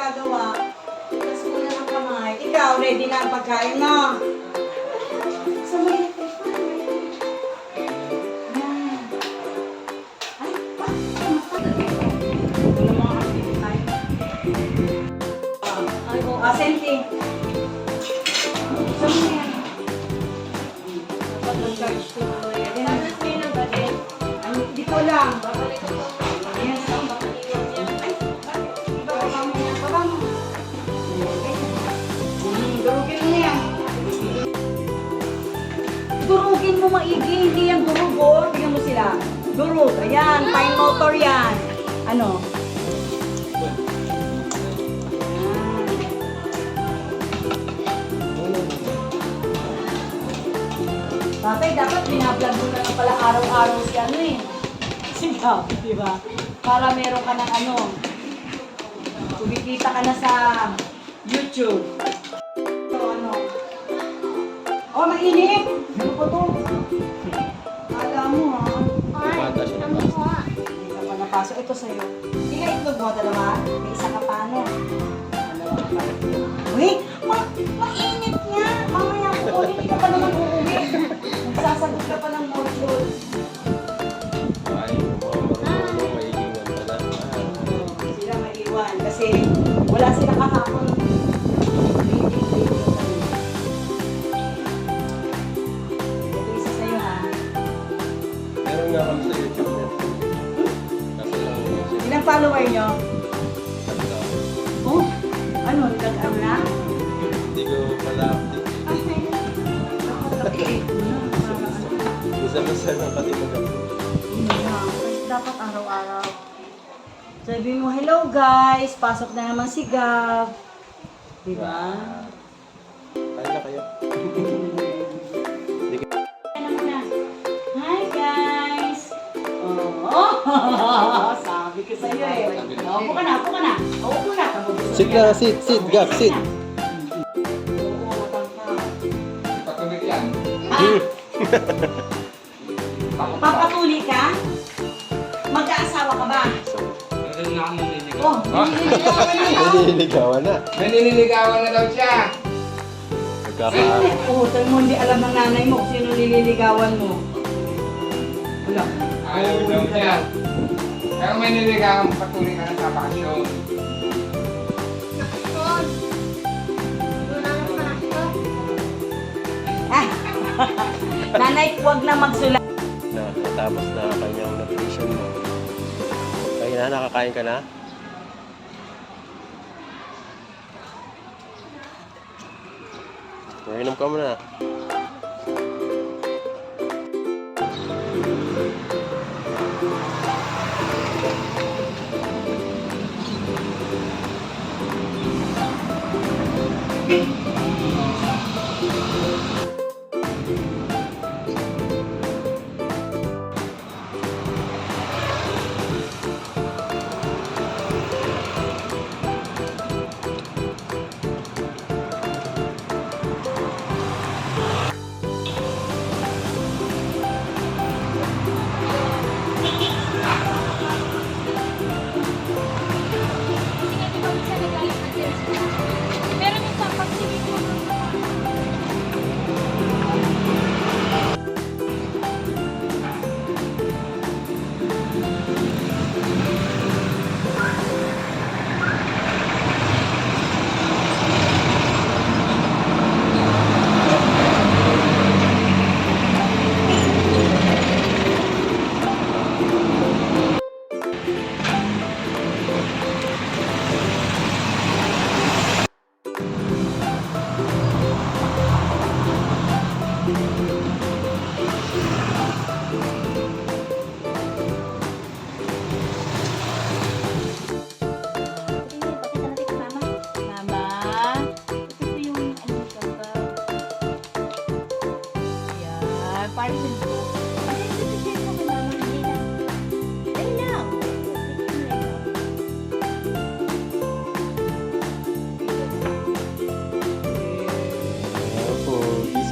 magagawa. Tapos mo na ang kamay. Ikaw, ready na ang pagkain mo. Sa may Senti. Saan mo yan? Dapat mag-charge ko. Sanas kayo ng galit. Dito lang. Babalik ko. Yes, ang bakaliwan niya. Ay, baba mo yan. Baba mo. Durugin mo yan. Durugin mo maigi. Hindi yan durug. Tingnan mo sila. Durug. Ayan. Fine motor yan. Ano? Tatay, dapat binablog mo na lang pala araw-araw si ano eh. Si Gabi, di ba? Para meron ka ng ano. Kumikita ka na sa YouTube. So ano. Oh, mainit! Ano po to? Kala mo ha? Hindi ka pa napasok. Ito sa'yo. Ilang itlog mo? Dalawa? May isa ka pa ano? Dalawa ka pa. Uy! Mainit nga! Mamaya ko, hindi ka pa naman uuwi. Sasagot ka pa ng module. Ay, marunong, maiiwan pala. Sila maiiwan kasi wala sila kahapon. Ito isa sa'yo ha. Meron nga kami sa YouTube niya. Kasi lang Ilang follower nyo? Oh, ano? Nag-am na? hindi ko pala update. Isa-isa lang pati Dapat araw-araw. Sabi mo, hello guys, pasok na naman si Gab. Diba? Kaya na kayo. Hi guys! Oh, sabi ko sa'yo eh. Upo ka na, upo ka na. Upo na. Sit na, sit, Gab, sit. Oo, matangka. Patuloy yan. Papatuli ka? Mag-aasawa ka ba? Meron na akong nililigaw. Oh, nililigawan na daw. Nililigawan na. May nililigawan na daw siya. Nagkakaari. Utang mo, hindi alam ng nanay mo kung sino nililigawan mo. Wala. Ayaw daw siya. Pero may nililigawan, patuloy ka na sa bakasyon. Ah, nanay, huwag na magsulat. Natapos na kanyang nutrition mo. Kaya na, nakakain ka na? Inom ka muna. Pero minsan pag sige ko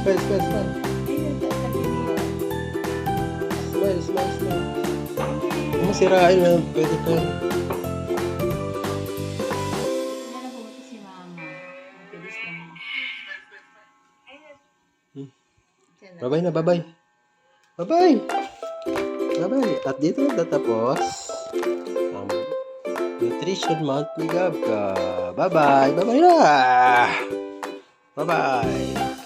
Smile, smile, smile. Smile, smile, smile. Huwag mo sirain, man. Pwede pa. Bye-bye na, bye-bye. Bye-bye. Bye-bye. At dito natatapos ang Nutrition Month ni Gabka. Bye-bye. Bye-bye na. Bye-bye.